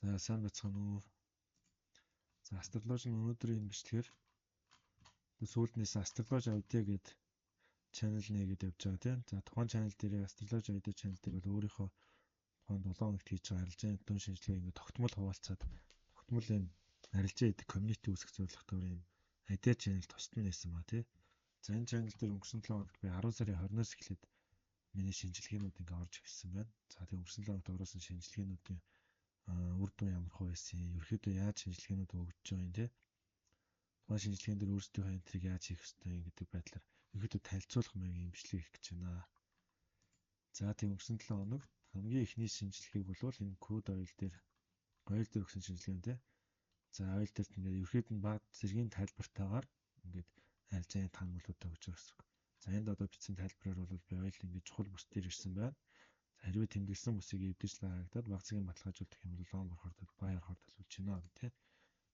За сайн бацхан уу. За астрологийн өнөөдрийн бичлэгээр сүүлднээс астрологи ID гээд channel нэгэд явж байгаа тийм. За тухайн channel дээр астрологи ID channel дээр бол өөрийнхөө тухайн 7 хоногт хийж байгаа арилжааны дүн шинжилгээ ингээд тогтмол хуваалцаад тогтмол юм арилжаа гэдэг community үүсгэх зорилготой юм ID channel тусад нь нээсэн ба тий. За энэ channel дээр өнгөрсөн 7 хоногт би 10 сарын 20-наас эхлээд миний шинжилгээнүүд ингээд орж ирсэн байна. За тэг өнгөрсөн 7 хоногт орсон шинжилгээнүүдийн үр дүн ямар хөө байсан, ерөөхдөө яаж шинжилгээнүүд өгч байгаа юм те. Тухайн шинжилгээнд дээр өөрсдийнхөө энтрийг яаж хийх ёстой юм гэдэг байдлаар ерөөхдөө танилцуулах маягийн бичлэг хийх гэж байна. За тийм өнгөрсөн 7 хоногт хамгийн ихний шинжилгээг бол энэ код ойл дээр өгсөн шинжилгээ те. За ойл дээр ингээд ерөөхдөө нь баг зэргийн тайлбартаагаар ингээд арилжааны таамаглалуудаа өгч байгаа гэсэн үг. За энд одоо бичсэн тайлбараар бол би ойл ингээд чухал бүс дээр ирсэн байна. Хэрвээ тэмдэглэсэн бүсийг эвдэрч лагагдаад баг цагийн баталгаажуулах юм бол лом орохоор баяр хордолж байна гэх тийм.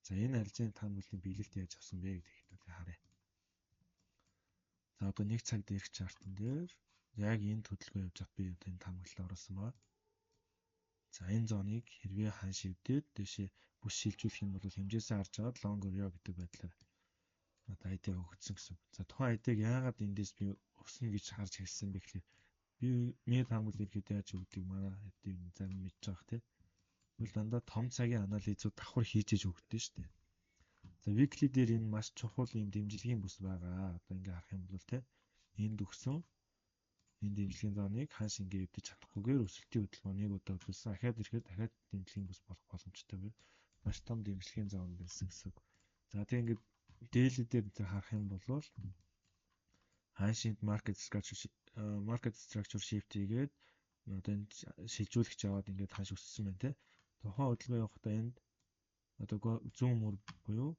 За энэ арилжааны таамаглалын биелэлт яаж авсан бэ гэдэг хэвээр харъя. За одоо 1 цаг дээрх чартан дээр яг энэ төлөвлөгөө явж хат би одоо энэ таамаглалаа оруулсан байна. За энэ зоныг хэрвээ хан шивдээд дэшээ бүс шилжүүлэх юм бол хэмжээсээ харж агаад лонг өрөө гэдэг байдлаар одоо ID өгсөн гэсэн. За тухайн ID-г яагаад эндээс би өснө гэж харж хэлсэн бэ гэхээр би мэд хамгал ирэхэд яаж өгдөг манай хэдийг зарим мэдж байгаа тийм. Тэгвэл дандаа том цагийн анализууд давхар хийж өгдөө шүү дээ. За weekly дээр энэ маш чухал юм дэмжлэгийн бүс байгаа. Одоо ингээ харах юм бол тийм. Энд өгсөн энэ дэмжлэгийн зоныг ханш ингээ өвдөж чадахгүйгээр өсөлтийн хөдөлгөөнийг удаа хөдөлсөн. Ахаад ирэхэд дахиад дэмжлэгийн бүс болох боломжтой бай. Маш том дэмжлэгийн зон байсан гэсэн. За тийм ингээ daily дээр харах юм бол ханшинд market structure shift хийгээд одоо энэ шилжүүлэгч аваад ингээд ханш өссөн байна те. Тухайн хөдөлгөөн явахдаа энд одоо зүүн мөр буюу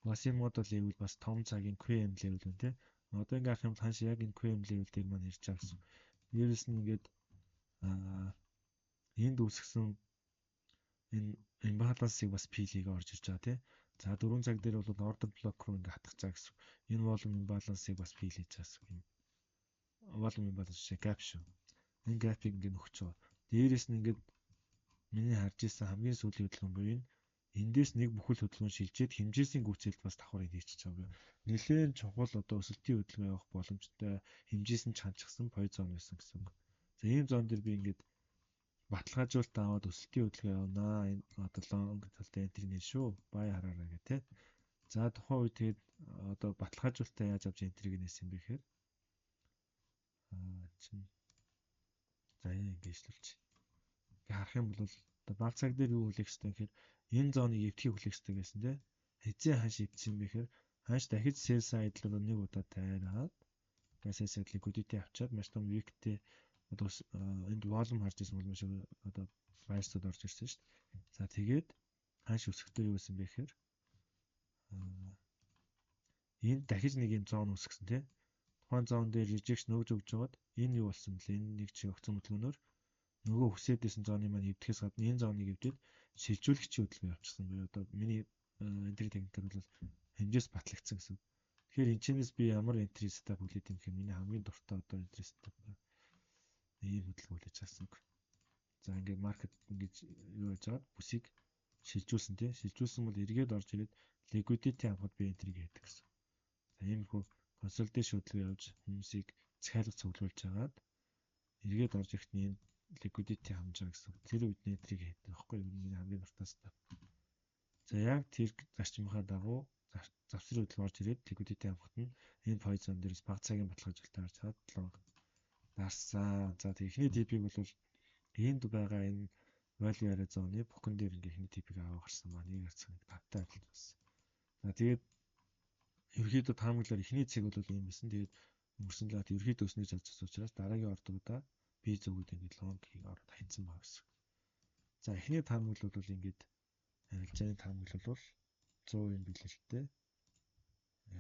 Quasimodo level бас том цагийн QM level байна те. Одоо ингээд харах юм бол ханш яг энэ QM level-ийг маань ирж байгаа гэсэн. Дээрээс нь ингээд энд үүсгэсэн энэ imbalance-ыг бас P-ийг орж ирж байгаа те. За 4 цаг дээр бол order block руу ингээд хатгах цаа гэсэн. Энэ volume imbalance-ыг бас P хийж байгаа гэсэн. Volume imbalance gap шүү. Энэ gap-ыг ингээд нөхч байгаа. Дээрээс нь ингээд миний харж ирсэн хамгийн сүүлийн хөдөлгөөн буюу эндээс нэг бүхэл хөдөлгөөн шилжээд хэмжээсийн гүйцэлд бас давхар хийчихэж байгаа. Нэлээд чухал одоо өсөлтийн хөдөлгөөн явах боломжтой хэмжээс нь чанчсан пойзон байсан гэсэн. За ийм зон дээр би ингээд баталгаажуулалт аваад өсөлтийн хөдөлгөөн явнаа. Энэ одоо лонг талтай энтриг нэ шүү. Бай хараарай гэх тээ. За тухайн үед тэгээд одоо баталгаажуулалтаа яаж авч энтриг нээсэн бэ гэхээр за ингэ ижлүүлж. Ингээ харах юм бол одоо баг цаг дээр юу хүлээх ёстой гэхээр энэ зоныг эвтхийг хүлээх ёстой гэсэн тийм. Хэзээ ханш эвдсэн бэ гэхээр ханш дахиж sell side руу нэг удаа тайраад sell side liquidity авчаад маш том weekтэй одоо энд volume харж ирсэн бол маш одоо price-д орж ирсэн шүү дээ. За тэгээд ханш өсөхдөө юу гэсэн бэ гэхээр энд дахиж нэг юм зон үсгсэн тийм. Тухайн зон дээр rejection өгж жагаад энэ юу болсон бэлээ? Энэ нэг чи өгсөн хөдөлгөөнөөр нөгөө хүсээдсэн зооны маань эвдэхээс гадна энэ зооныг эвдээд шилжүүлэгчийн хөдөлгөөн явуулсан буюу одоо миний энтри техникээр бол хэмжээс батлагдсан гэсэн. Тэгэхээр энэчнээс би ямар энтри сетап хүлээд юм гэхээр миний хамгийн дуртай одоо энтри сетап ийм хөдөлгөөн хүлээж авсан. За ингээд маркет ингэж юу яаж байгаа бүсийг шилжүүлсэн тийм. Шилжүүлсэн бол эргээд орж ирээд liquidity авахд би энтриг хийдэг гэсэн. За иймэрхүү консолидейшн хөдөлгөөн явж хүмүүсийг захиалга цуглуулж агаад эргээд орж ирэхэд энэ liquidity хамж байгаа гэсэн. Тэр үед энтриг хийдэг байхгүй юу? Миний хамгийн дуртай степ. За яг тэр зарчмынхаа дагуу завсрын хөдөлгөөн орж ирээд liquidity авахд нь энэ poison дээрс баг цагийн баталгаажуулалтаар харж хаад лонг дарсан. За тэг ихний типийг бол энд байгаа энэ value area зоны бүхэн дээр ингээ ихний типийг аваа гарсан ба нэг харцаг тавтай адил болсон. За тэгээд ерөөхдөө таамаглаар ихний цэг бол ийм байсан. Тэгээд өнгөрсөн лаад ерөөхдөө өснөж авчихсан учраас дараагийн ордуудаа би зөвгүүд ингээд лонгыг ороод хайцсан баг гэсэн. За эхний таамаглал бол ингээд арилжааны таамаглал бол 100% биелэлттэй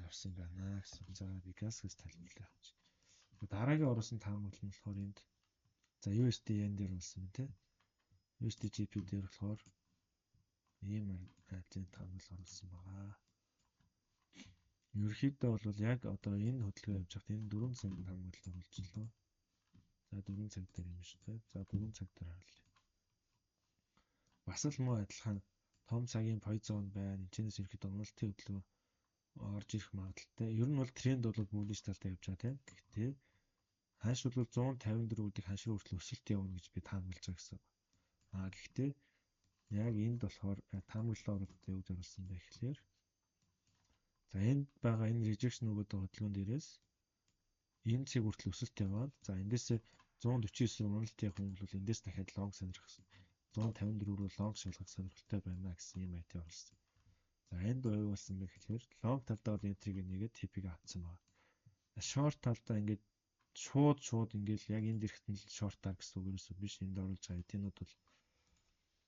явсан байна гэсэн. За би газ тайлбарлаа авч. Дараагийн оруулсан таамаглал нь болохоор энд за USD-yen дээр болсон тийм. USD-GP дээр болохоор ийм арилжааны таамаглал оруулсан байгаа. Ерөнхийдөө бол яг одоо энэ хөдөлгөөн явж байхад энэ 4 цагийн таамаглал оруулжлаа. За 4 цаг дээр юм шүү дээ. За 4 цаг дээр харлаа. бас л муу адилхан том цагийн Poison байна. Энэчнээс ерөөхдөө уналтын хөдөлгөөн орж ирэх магадaltaй. Ер нь бол тренд бол bullish талтай явж байгаа тийм. Гэхдээ ханш бол 154-үүдийг ханш руу хүртэл өсөлт явна гэж би таамаглаж байгаа гэсэн. Гэхдээ яг энд болохоор таамаглалаа оролттой юу зориулсан бэ гэхээр за энд байгаа энэ rejection өгöd хөдөлгөөн дээрээс энэ цэг хүртэл өсөлт яваад за эндээсээ 149 уналт явах юм бол эндээс дахиад long сонирх 154 рүү long шалгах сонирхолтой байна гэсэн юм айтаа оруулсан. За энд юу болсон бэ гэхээр long талдаа бол энтриг нэгээд TP-г авцсан байна. Short талдаа ингээд шууд ингээд яг энд ирэхэд нь short-аар гэсэн үг ерөөсөө биш. Энд оруулж байгаа эднүүд бол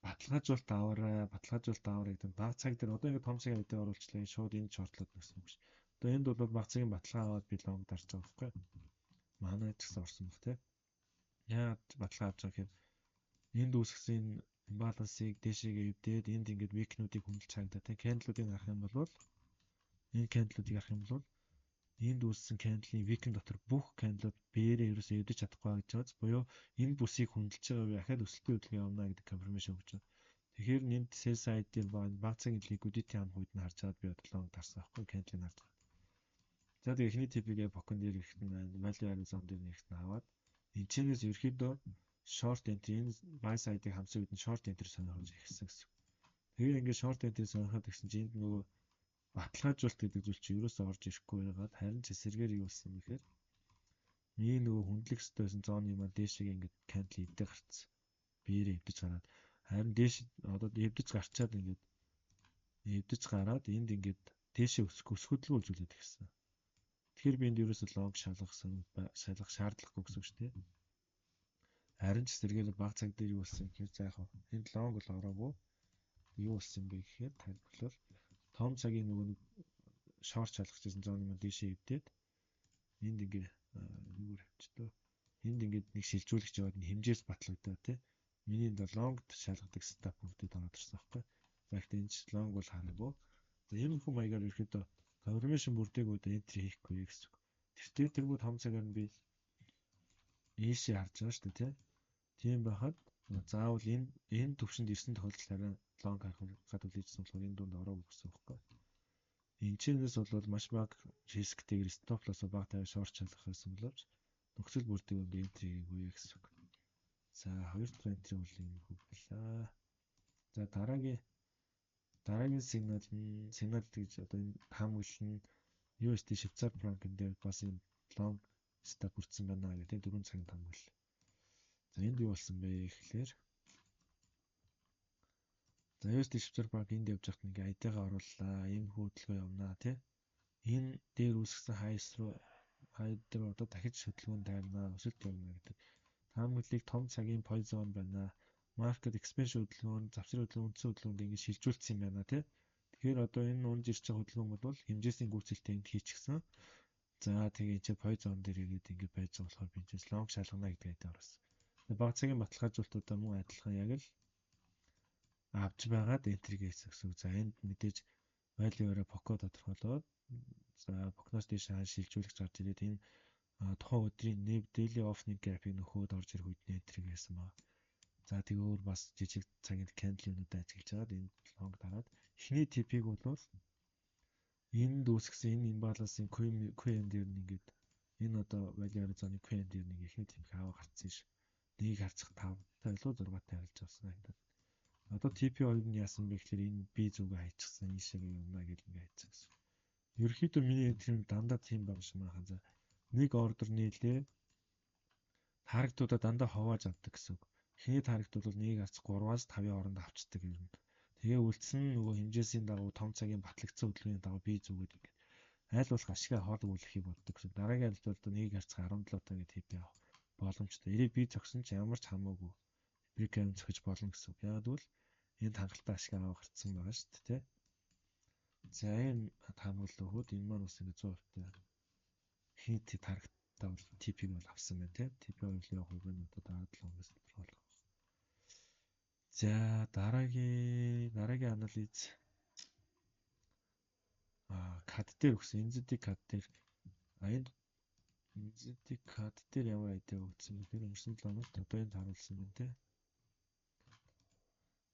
баталгаажуулалт аваарай гэдэг баг цаг дээр одоо ингээд том цаг айдаа оруулчлаа шууд энд short-лоод гэсэн үг ш. Одоо энд бол баг цагийн баталгаа аваад би long дарж байгаа байхгүй. Манай ч гэсэн орсон баг те. Яагаад баталгаа авч байгаа гэхээр энд үүсгэсэн имбалансыг дээшээгээ эвдээд энд ингээд weak-нүүдийг хөндлөж чагтаа те. Candle-уудыг харах юм бол энэ candle-уудыг харах юм бол энд үүссэн candle-ийн weak-н дотор бүх candle-ууд биеэрээ ерөөсөө эвдэж чадахгүй гэж байгааз буюу энэ бүсийг хөндлөж байгаа үе ахаад өсөлтийн хөдөлгөөн явна гэдэг confirmation өгч байна. Тэгэхээр энд sell side дээр баг цагийн liquidity ам хүйд нь харж чад би бодлоо тарсан байхгүй candle-ыг харж байгаа. За тэгээ эхний типигээ бокон дээр ирэхэд нь value added zone дээр ирэхэд нь аваад энэчнээс ерөөхдөө short entry энэ buy side-ыг хамсан үед нь short entry сонирхож эхэлсэн гэсэн. Тэгэхээр ингээд short entry сонирхоод гэсэн чинь энд нөгөө баталгаажуулалт гэдэг зүйл чинь ерөөсөө орж ирэхгүй байгаад харин ч эсэргээр юу болсон юм бэхээр මේ нөгөө хөндлөх хэвтэйсэн зооны юм аа дээшээ ингээд candle эвдээ гарцсан. Биеэрээ эвдэж гараад харин дээш одоо эвдэж гарчаад ингээд эвдэж гараад энд ингээд дээшээ өсгөдлөө үзүүлээд ирсэн. Тэгэхээр би энд ерөөсөө long шалгах шаардлагагүй гэсэн үг шүү дээ. Харин ч эсэргээр баг цаг дээр юу болсон гэхээр за яг энд long бол ороогүй. Юу болсон бэ гэхээр тайлбарлал том цагийн нөгөө short шалгахжсэн зооны маань дээшээ эвдээд энд ингээд юугаар авчдаа энд ингээд нэг шилжүүлэгч яваад хэмжээс батлагдаа тий. Миний энэ long шалгадаг setup бүгдийг ороод ирсэн байхгүй. За ихтэй энэ long бол хараагүй. За энэ хүн маягаар ерөөхдөө confirmation бүрдээгүүд entry хийхгүй гэсэн үг. Тэргүй том цагаар нь би ийшээ харж байгаа шүү дээ тий. Тийм байхад заавал энэ төвшөнд ирсэн тохиолдолд харин long харахад үлээжсэн болохоор энэ дунд ороогүй гэсэн үг байхгүй. Энэчнээс бол маш бага рисктэйгээр stop loss баг тавиа short шалгах гэсэн боловч нөхцөл бүрдийг entry хийгээгүй гэсэн үг. За хоёр дахь entry бол энэ хүү байлаа. За дараагийн сигнал гэж одоо энэ таамаглал нь USD Швейцар франкын дээр бас энэ long stop хүрсэн байна гэдэг 4 цагийн таамаглал. За энд юу болсон бэ гэхээр за USD Швейцар франк энд явж байхад ингээ ID-гаа орууллаа. Ийм хөдөлгөөн явнаа тий. Энэ дээр үүсгэсэн хай дээр одоо дахиж хөдөлгөөн тайрнаа, өсөлт явна гэдэг. Таамаглалыг том цагийн Poison байна. Market expansion хөдөлгөөн, завсрын хөдөлгөөн, үндсэн хөдөлгөөнд ингэ шилжүүлсэн юм байна тий. Тэгэхээр одоо энэ унж ирж байгаа хөдөлгөөн бол хэмжээсийн гүйцэлтэй энд хийчихсэн. За тэгээ чи Poison дээр ирээд ингэ байж байгаа болохоор би энэ long шалгана гэдэг айдаа оруулсан. Бага цагийн баталгаажуулалтуудаа мөн адилхан яг л авч байгаад entry гэсэн үг. За энд мэдээж value-аараа poco тодорхойлоод за poco-ноос дээш шилжүүлэгч гарч ирээд энэ тухайн өдрийн нэг daily off-ны gap-ийг нөхөөд орж ирэх үед entry гэсэн байна. За тэгээ өөр бас жижиг цагийн candle-уудаа ажиглаж байгаад энэ long дараад эхний TP-г бол энд үүсгэсэн энэ imbalance-ын QM дээр нь ингээд энэ одоо value-аар зоны QM дээр нэг эхний TP аваа гарцсан ш. Нэг харцах 5-тай илүү 6-тай харилж авсан гэдэг. Одоо TP2 нь яасан бэ гэхээр энэ би зүгээ хайчихсан ийшээ юмна гэж ингээ хайцсан гэсэн. Ерөнхийдөө миний тэр дандаа тийм баг шиг маань за нэг ордер нийлээ таргтуудаа дандаа ховоож авдаг гэсэн. Эхний таргт бол нэг арц 3-аас 5-ын хооронд авчдаг юм. Тэгээ үлдсэн нөгөө хэмжээсийн дагуу том цагийн батлагдсан хөдөлгөөний дагуу би зүгээд ингээ айл болох ашигла хоол өгүүлэхийг боддог гэсэн. Дараагийн айлтвал одоо нэг арц 17 таа гэдэг TP авах боломжтой. Эрийг би зогсон ч ямар ч хамаагүй брикэм зөхиж болно гэсэн. Яг бол энд хангалттай ашиг аваа гарцсан байгаа шүү дээ, тий. За энэ таамаглал өгөөд энэ маань бас ингэ 100% хит таргтаа бол TP-г бол авсан байна, тий. TP хоёрын хувь нь одоо дараа 7 хоногоос тодорхойлох. За дараагийн анализ кад дээр өгсөн NZD кад дээр энд NZD кад дээр ямар айдаа өгсөн бэ? Тэр өнгөрсөн 7 хоногт одоо энд харуулсан байна, тий.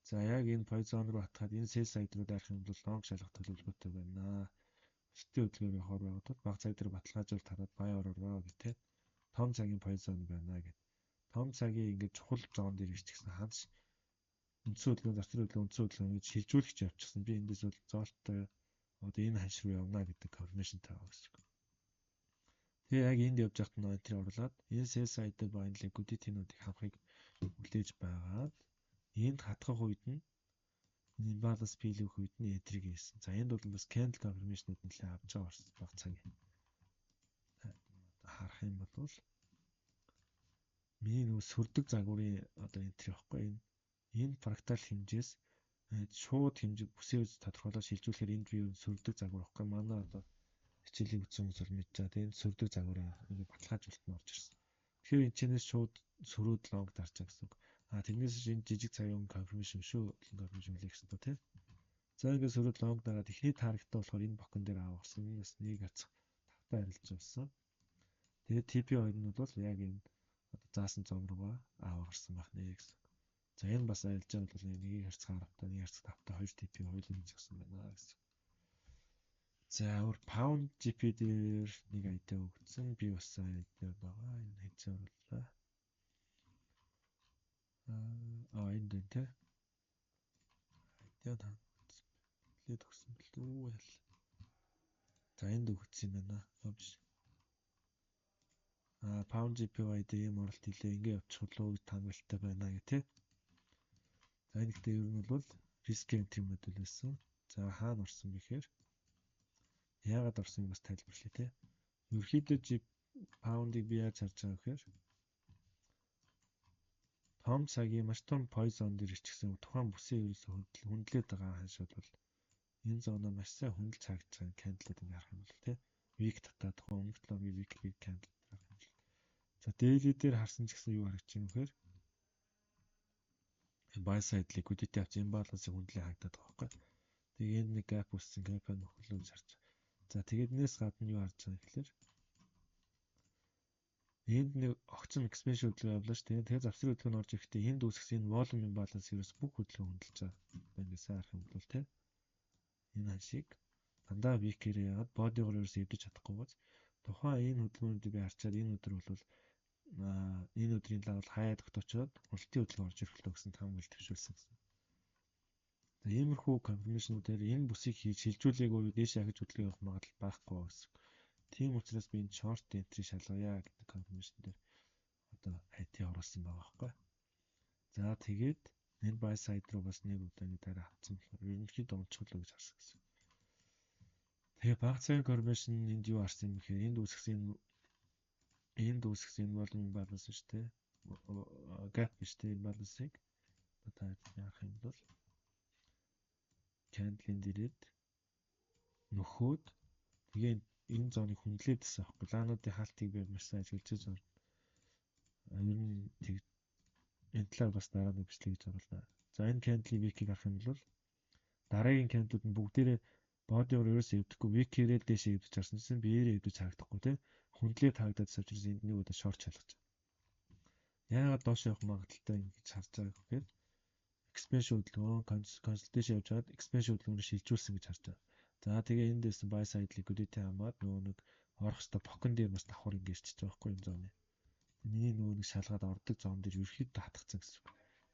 За яг энэ Poison руу хатгаад энэ sell side руу дайрах юм бол long шалгах төлөвлөгөөтэй байна. Эртний хөдөлгөөр явахаар байгуудад баг цаг дээр баталгаажуулалт хараад бай ороороо гэх тээ. Том цагийн Poison байна гэд. Том цагийн ингээд чухал зоон дээр ирчихсэн ханш үндсэн хөдөлгөөн зарцын хөдөлгөөн үндсэн хөдөлгөөн гэж шилжүүлэх явчихсан. Би эндээс бол зоолттой одоо энэ ханш руу явна гэдэг confirmation-тай байгаа гэсэн үг. Тэгээ яг энд явж байхад нь entry оруулаад энэ sell side ба энэ liquidity-нуудыг хавахыг хүлээж байгаад энд хатгах үед нь imbalance fill-ийнх үед нь entry хийсэн. За энд бол бас candle confirmation-ууд нэлээд авч байгаа баг цаг. Харах юм бол миний нөө сүрдэг загварын одоо entry байхгүй энэ фрактал хэмжээс шууд хэмжээ бүсээ үз тодорхойлоод шилжүүлэхээр энд би сүрдэг загвар байхгүй манай одоо хичээлийг үзсэн хүмүүс бол мэдж байгаа. Тэгээд сүрдэг загварын ингээд баталгаажуулалт нь орж ирсэн. Тэгэхээр энэ чэнэс шууд сөрөөд лонг дарж байгаа гэсэн үг. Тэрнээс энэ жижиг цагийн confirmation шүү. Confirmation хэлээ гэсэн үг тийм. За ингээд сөрөөд лонг дараад эхний таргетаа болохоор энэ бокон дээр авахсан. Энэс нэг хацах тавтай харилцаж байсан. Тэгээд TP2 нь бол яг энэ одоо заасан зам руугаа аваарсан байх нэ гэсэн. За энэ бас айлж байгаа бол нэгийг харьцах 10-тай, нэг харьцах 5-тай 2 TP хоёулын зогсон байна гэсэн. За өөр pound GP дээр нэг айдаа өгсөн. Би бас айдаа байгаа. Энэ хэзээ орууллаа. Энд энэ тэ. Айдаа таа. Лээд өгсөн бэл дүү ял. За энд өгсөн юм байна. Pound GPY дээр ийм оролт хийлээ. Ингээ явчих лөө гэж таамаглалтай байна гэх тээ. За энэ гэхдээ ер нь бол risk entry модуль байсан. За хаана орсон бэхээр яагаад орсон юм бас тайлбарлая те. Ерөнхийдөө pound-ыг би яаж харж байгаа гэхээр том цагийн маш том poison дээр ирчихсэн тухайн бүсээ ерөөсө хөндлөөд байгаа ханш бол энэ зоноо маш сайн хөндлөж цаагч байгаа candle-ыг харах юм бол те. Week татаа тухайн өмнөх 7 өдрийн weekly candle харах юм бол. За daily дээр харсан ч гэсэн юу харагч юм бэхээр buy side liquidity авч imbalance-ыг хөндлөө хагдаад байгаа байхгүй. Тэгээ энэ нэг gap үүссэн gap-а нөхөрлөө харж. За тэгээд энэс гадна юу харж байгаа гэхээр энд нэг огцом expansion хөдөлгөөн явлаа шүү дээ. Тэгээд завсрын хөдөлгөөн орж ирэхдээ энд үүсгэсэн энэ volume imbalance ерөөс бүх хөдөлгөөн хөндлөж байгаа. Ингээд сайн харах юм бол те. Энэ ханшиг дандаа week-ээр яагаад body-гоор ерөөс эвдэж чадахгүй гоц. Тухайн энэ хөдөлгөөнүүдийг би харчаад энэ өдөр бол энэ өдрийн лавл хаяа тогтоочоод хөндлөлтийн хөдөлгөөн орж ирэхлөө гэсэн таамаглал төвшүүлсэн гэсэн. За иймэрхүү confirmation-уудээр энэ бүсийг шилжүүлээгүй дээш ахиж хөдөлгөөн явах магадлал байхгүй гэсэн. Тийм учраас би энэ short entry шалгая гэдэг confirmation дээр одоо IT оруулсан байгаа байхгүй. За тэгээд энэ buy side руу бас нэг удааны дараа авсан болохоор ерөнхийдөө унцчлаа гэж харсан гэсэн. Тэгээ баг цагийн confirmation энд юу харсан юм бэхээр энд үүсгэсэн volume imbalance шүү дээ. Gap биш дээ imbalance-ыг одоо яах юм бол candle-ийн дээрээд нөхөөд тэгээ энэ зоныг хөндлөөдсөн аахгүй. Лаануудын хаалтыг би маш сайн ажиглаж байна. Ер нь энэ талаар бас дараа нь бичлэг гэж оруулна. За энэ candle-ийн week-ийг харах юм бол дараагийн candle-ууд нь бүгдээрээ body-оор ерөөсөө эвдэхгүй week-ээрээ дэшээ эвдэж харсан чинь биеэрээ эвдэж харагдахгүй тийм. Хөндлөөд харагдаад учраас энд нэг удаа short шалгаж байгаа. Яагаад доош явах магадaltaй ингэж харж байгааг гэхээр expansion хөдөлгөөн consultation явж байгаад expansion хөдөлгөөнөөр шилжүүлсэн гэж харж байгаа. За тэгээ эндээс buy side liquidity хамаад нөгөө нэг орох хэвээр бокон дээр бас давхар ингээрчиж байгаа байхгүй энэ зооны. Миний нөгөө нэг шалгаад ордог зоон дээр ерөөхдөө хатгацсан гэсэн.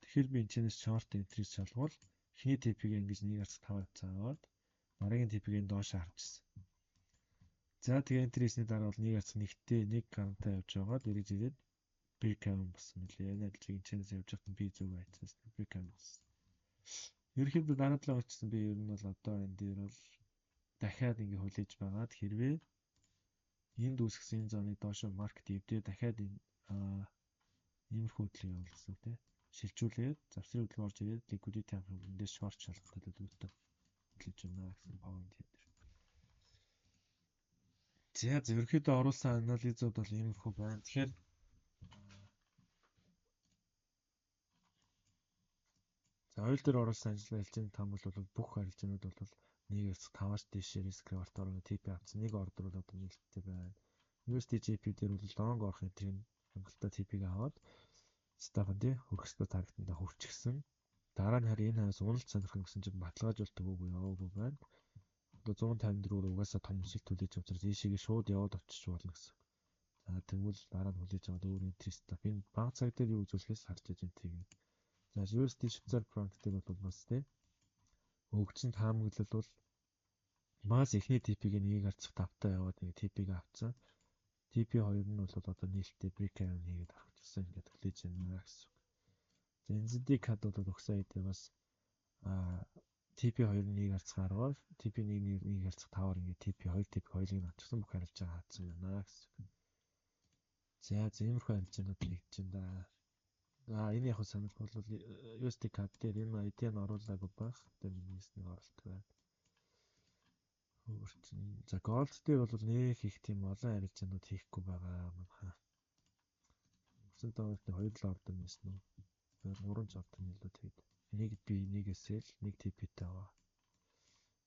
Тэгэхээр би энэ чэнэс short entry шалгуул эхний TP-г ингэж 1.5 цааваад дараагийн TP-г доош харчихсан. За тэгээ entry-сний дараа бол 1.1-тэй 1 гарантай явж байгаад эргэж ирээд break cam болсон мөлий. Энэ адилхан энэ чэнэс явж байхад би зүг айцсан break cam болсон. Ерөөхдөө дараа талаа очсон би ер нь бол одоо энэ дээр бол дахиад ингэ хүлээж байгаад хэрвээ энд үүсгэсэн зоныг доошо маркет эвдээ дахиад иймэрхүү хөдөлгөөн явуулсан тийм шилжүүлээд завсрын хөдөлгөөн орж ирээд liquidity авах юм эндээс short шалгах төлөвлөлтөд хүлээж байна гэсэн pound дээр. За ерөөхдөө оруулсан анализууд бол иймэрхүү байна. Тэгэхээр за ойл дээр оруулсан ажлын хэлцээний таамаглал бол бүх харилцаанууд бол 1.5-аас дээш риск ревард орно TP авсан нэг ордер бол одоо нээлттэй байна. USD GP дээр бол long орох энтрийн хангалттай TP-г аваад стафан тий хөргөсгөө таргатанда хүрчихсэн. Дараа нь харин энэ хавьяас уналт сонирхно гэсэн чинь баталгаажуулдаг үгүй яваагүй байна. Одоо 154 угаасаа том өсөлт хүлээж авчраад ийшээгээ шууд яваад очиж болно гэсэн. За тэгвэл дараа нь хүлээж аваад өөр entry stop энэ баг цаг дээр юу үзүүлэхээс харж иж энэ тийм. За USD Швейцар франк дээр бол бас тийм өгцөн таамаглал бол бас эхний TP-г нэгийг харцах тавтаа яваад нэг TP-г авцсан. TP2 нь бол одоо нийлдээ break even хийгээд авчихсан ингээд хүлээж байна гэсэн. За NZD CAD бол өгсөн хэдий бас TP2 нэгийг харцах 10-аар TP1 нэгийг харцах 5-аар ингээд TP2 TP хоёулыг нь авчихсан бүх харилцаа хаацсан байна гэсэн. За иймэрхүү харилцаанууд нэгдэж байна да. За энэ яг санагдвал бол USD CAD дээр энэ ID-г оруулаагүй байх. Тэр минийс нэг оролт байна. За Gold дээр бол нэг их тийм олон харилцаанууд хийхгүй байгаа манайхаа. Өсөн тоонд 2 ордон нэсэн үү? 3 ордон илүү тэгээд нэг би нэгээсээ л нэг TP-тэй байгаа.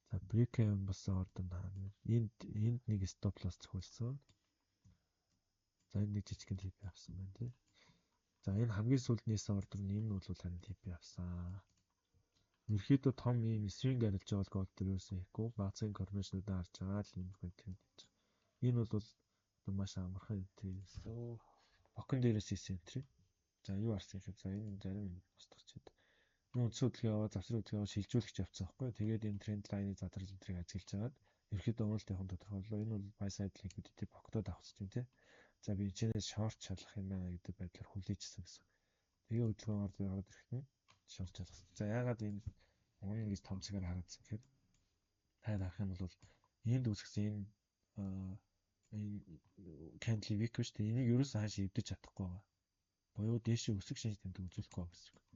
За break-even бас ордон хаана. Энд нэг stop loss зохиулсан. За энэ нэг жижигхэн TP авсан байна тий. За энэ хамгийн сүүлд нээсэн ордер нь энэ бол харин TP авсан. Ерхийдөө том ийм swing арилж байгаа Gold дээр юусэн хийхгүй багцын confirmation-уудаа харж байгаа л юм байна тийм. Энэ бол одоо маш амархан тийм. Бокон дээрээс хийсэн entry. За юу арсан юм за энэ зарим юм устгачаад. Энэ үндсэн хөдөлгөөний аваа завсрын хөдөлгөөний шилжүүлэгч явцсан байхгүй. Тэгээд энэ тренд лайны задрал энтрийг ажиглаж байгаад ерхийдөө уналт явах тодорхойлоо. Энэ бол buy side liquidity бокдод авах юм тийм. За би чинээс short шалах юм байна гэдэг байдлаар хүлээжсэн гэсэн. Тэгээ хөдөлгөөн орж яваад ирэхэд нь short шалгасан. За яагаад энэ унаа гэж том цагаар хараадсан гэхээр таад харах юм бол энд үүсгэсэн энэ candle weak биш тэ энийг ерөөсөө хаашаа эвдэж чадахгүй байгаа. Буюу дээшээ өсөх шинж тэмдэг үзүүлэхгүй байгаа гэсэн үг.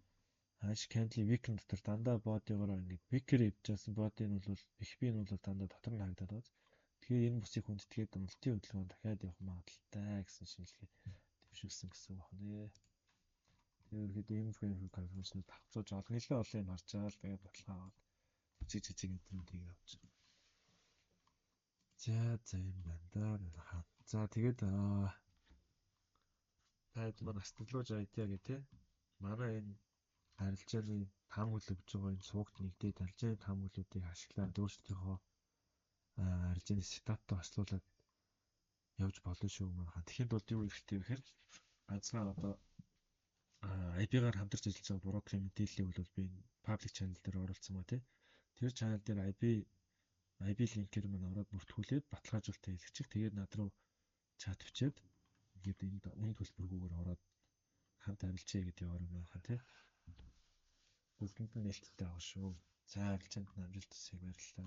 Хааш candle weak дотор дандаа бодигоор ингээд weaker эвдчихсэн body нь бол BXB нь бол дандаа дотор нь харагдаад байгаа. Тэгэхээр энэ бүсийг хүндэтгээд уналтын хөдөлгөөн дахиад явах магадaltaй гэсэн шинжилгээ дэвшүүлсэн гэсэн үг байна. Тэгээд ийм confirmation тавцуулж олон нэлээд олон юм харж байгаа л тэгээд баталгаа аваад жижиг энтрүүдийг авч. За юм байна да. За тэгээд таад манай астрлууж ID гэх тээ. Манай энэ харилцааны таамаглал өгж байгаа энэ суугт нэгдээд харилцааны таамаглалуудыг ашиглаад өөрсдийнхөө харилцааны сетаптай хослуулаад явж болно шүү манайхаа. Тэгэхэд бол юу хэрэгтэй вэ гэхээр ганцхан одоо IP-гаар хамтарч ажиллаж байгаа брокерийн мэдээллийг бол би public channel дээр оруулсан ба тий. Тэр channel дээр IP линкээр маань ороод бүртгүүлээд баталгаажуулалтаа хийлгчих. Тэгээд над руу чат бичээд ингээд энд үн төлбөргүйгээр ороод хамт харилцъя гэдэг яваар манайхаа тий. Бүгдэнд нь нээлттэй авах шүү. За харилцаанд амжилт хүсье баярлалаа.